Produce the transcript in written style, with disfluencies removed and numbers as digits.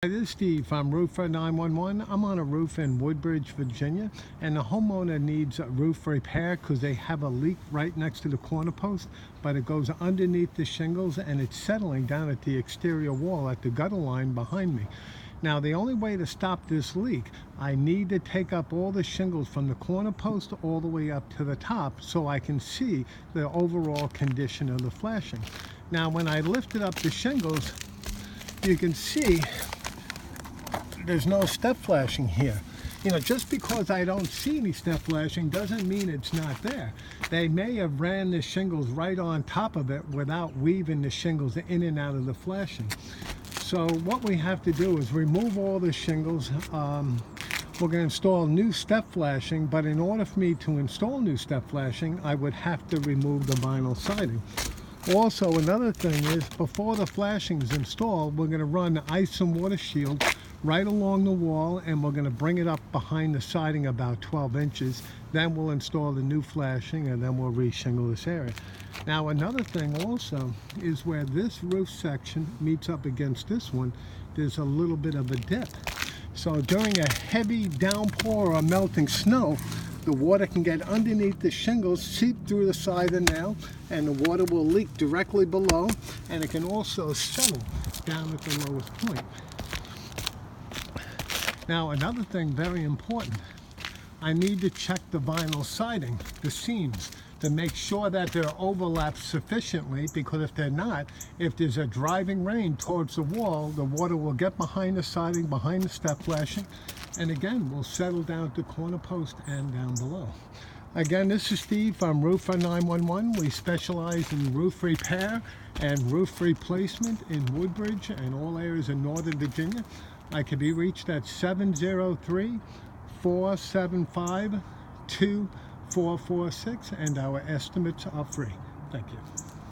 Hi, this is Steve. I'm Roofer 911. I'm on a roof in Woodbridge, Virginia, and the homeowner needs a roof repair because they have a leak right next to the corner post, but it goes underneath the shingles and it's settling down at the exterior wall at the gutter line behind me. Now, the only way to stop this leak, I need to take up all the shingles from the corner post all the way up to the top so I can see the overall condition of the flashing. Now, when I lifted up the shingles, you can see there's no step flashing here. You know, just because I don't see any step flashing doesn't mean it's not there. They may have ran the shingles right on top of it without weaving the shingles in and out of the flashing. So what we have to do is remove all the shingles. We're going to install new step flashing, but in order for me to install new step flashing, I would have to remove the vinyl siding. Also, another thing is, before the flashing is installed, we're going to run the ice and water shield right along the wall, and we're going to bring it up behind the siding about 12 inches. Then we'll install the new flashing, and then we'll re-shingle this area. Now, another thing also is where this roof section meets up against this one, there's a little bit of a dip. So during a heavy downpour or melting snow, the water can get underneath the shingles, seep through the side of the nail, and the water will leak directly below, and it can also settle down at the lowest point. Now, another thing very important, I need to check the vinyl siding, the seams, to make sure that they're overlapped sufficiently, because if they're not, if there's a driving rain towards the wall, the water will get behind the siding, behind the step flashing, and again, will settle down at the corner post and down below. Again, this is Steve. I'm Roofer 911. We specialize in roof repair and roof replacement in Woodbridge and all areas in Northern Virginia. I can be reached at 703-475-2446, and our estimates are free. Thank you.